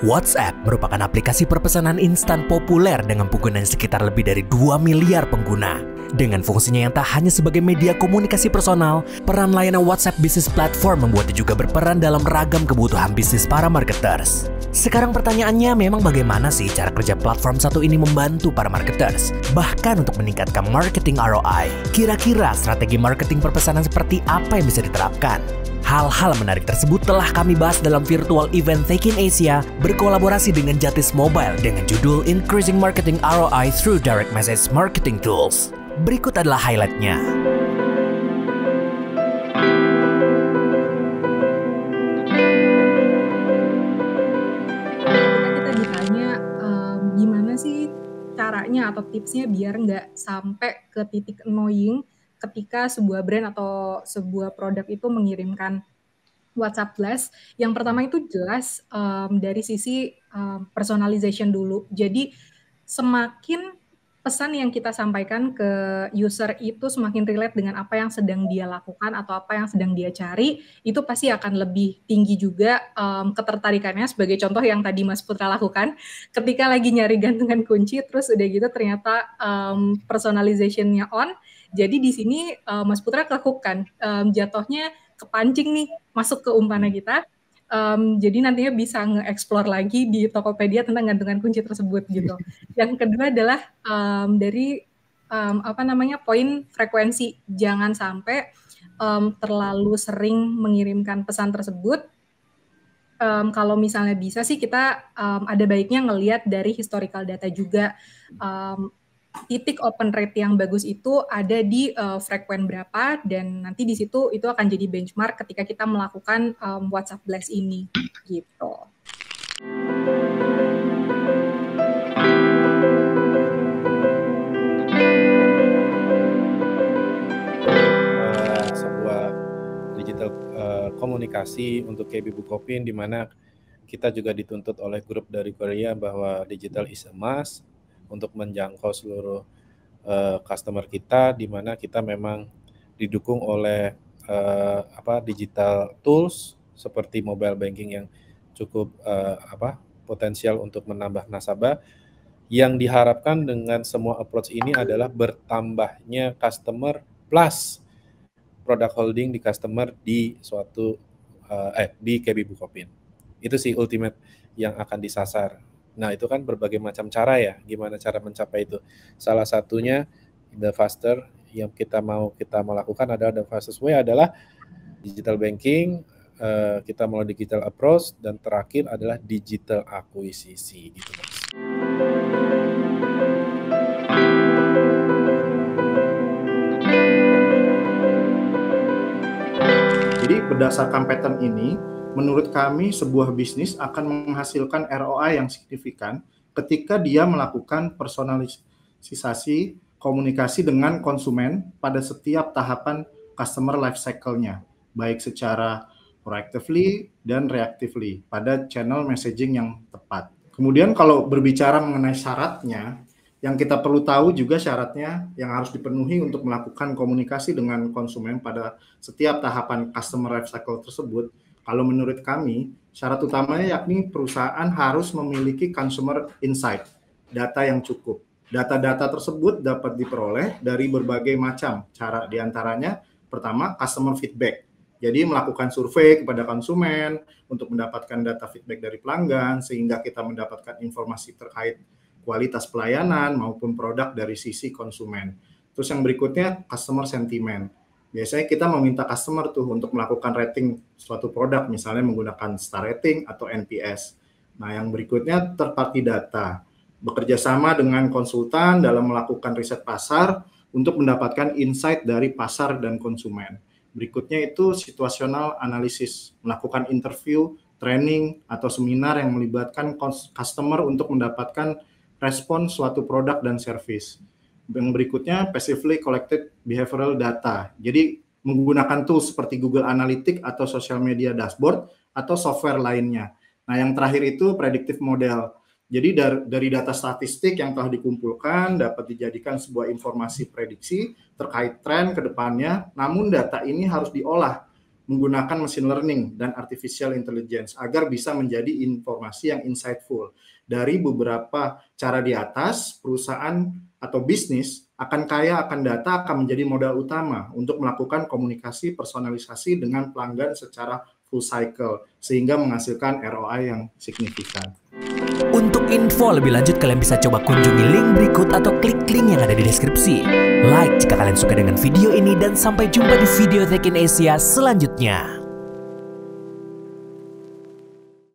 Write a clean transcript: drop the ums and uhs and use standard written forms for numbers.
WhatsApp merupakan aplikasi perpesanan instan populer dengan penggunaan sekitar lebih dari 2 miliar pengguna. Dengan fungsinya yang tak hanya sebagai media komunikasi personal, peran layanan WhatsApp Business Platform membuatnya juga berperan dalam ragam kebutuhan bisnis para marketers. Sekarang pertanyaannya memang bagaimana sih cara kerja platform satu ini membantu para marketers, bahkan untuk meningkatkan marketing ROI. Kira-kira strategi marketing perpesanan seperti apa yang bisa diterapkan? Hal-hal menarik tersebut telah kami bahas dalam virtual event Thinking Asia berkolaborasi dengan Jatis Mobile dengan judul Increasing Marketing ROI Through Direct Message Marketing Tools. Berikut adalah highlight-nya. Ketika kita ditanya gimana sih caranya atau tipsnya biar nggak sampai ke titik annoying ketika sebuah brand atau sebuah produk itu mengirimkan WhatsApp Blast. Yang pertama itu jelas dari sisi personalization dulu. Jadi semakin pesan yang kita sampaikan ke user itu semakin relate dengan apa yang sedang dia lakukan atau apa yang sedang dia cari, itu pasti akan lebih tinggi juga ketertarikannya. Sebagai contoh yang tadi Mas Putra lakukan, ketika lagi nyari gantungan kunci, terus udah gitu ternyata personalization-nya on, jadi di sini Mas Putra lakukan jatuhnya kepancing nih masuk ke umpana kita. Jadi nantinya bisa nge-explore lagi di Tokopedia tentang gantungan kunci tersebut gitu. Yang kedua adalah dari poin frekuensi. Jangan sampai terlalu sering mengirimkan pesan tersebut. Kalau misalnya bisa sih kita ada baiknya ngelihat dari historical data juga. Titik open rate yang bagus itu ada di frekuen berapa, dan nanti di situ itu akan jadi benchmark ketika kita melakukan WhatsApp Blast ini gitu. Sebuah digital komunikasi untuk KB Bukopin, di mana kita juga dituntut oleh grup dari Korea bahwa digital is a must untuk menjangkau seluruh customer kita, di mana kita memang didukung oleh digital tools seperti mobile banking yang cukup potensial untuk menambah nasabah. Yang diharapkan dengan semua approach ini adalah bertambahnya customer plus product holding di customer di suatu di KB Bukopin. Itu sih ultimate yang akan disasar. Nah, itu kan berbagai macam cara ya, gimana cara mencapai itu. Salah satunya the faster yang kita melakukan adalah the fastest way adalah digital banking, kita mulai digital approach, dan terakhir adalah digital akuisisi gitu, Mas. Jadi berdasarkan pattern ini, menurut kami sebuah bisnis akan menghasilkan ROI yang signifikan ketika dia melakukan personalisasi komunikasi dengan konsumen pada setiap tahapan customer life cycle-nya, baik secara proactively dan reactively pada channel messaging yang tepat. Kemudian kalau berbicara mengenai syaratnya, yang kita perlu tahu juga syaratnya yang harus dipenuhi untuk melakukan komunikasi dengan konsumen pada setiap tahapan customer life cycle tersebut. Kalau menurut kami, syarat utamanya yakni perusahaan harus memiliki consumer insight, data yang cukup. Data-data tersebut dapat diperoleh dari berbagai macam cara, diantaranya pertama customer feedback. Jadi melakukan survei kepada konsumen untuk mendapatkan data feedback dari pelanggan sehingga kita mendapatkan informasi terkait kualitas pelayanan maupun produk dari sisi konsumen. Terus yang berikutnya customer sentiment. Biasanya kita meminta customer tuh untuk melakukan rating suatu produk, misalnya menggunakan star rating atau NPS. Nah, yang berikutnya third party data. Bekerja sama dengan konsultan dalam melakukan riset pasar untuk mendapatkan insight dari pasar dan konsumen. Berikutnya itu situational analysis, melakukan interview, training, atau seminar yang melibatkan customer untuk mendapatkan respon suatu produk dan service. Yang berikutnya, passively collected behavioral data. Jadi menggunakan tools seperti Google Analytics atau social media dashboard atau software lainnya. Nah, yang terakhir itu predictive model. Jadi dari data statistik yang telah dikumpulkan dapat dijadikan sebuah informasi prediksi terkait tren ke depannya, namun data ini harus diolah menggunakan machine learning dan artificial intelligence agar bisa menjadi informasi yang insightful. Dari beberapa cara di atas, perusahaan atau bisnis akan kaya akan data akan menjadi modal utama untuk melakukan komunikasi personalisasi dengan pelanggan secara full cycle, sehingga menghasilkan ROI yang signifikan. Untuk info lebih lanjut, kalian bisa coba kunjungi link berikut atau klik link yang ada di deskripsi. Like jika kalian suka dengan video ini, dan sampai jumpa di video Tech in Asia selanjutnya.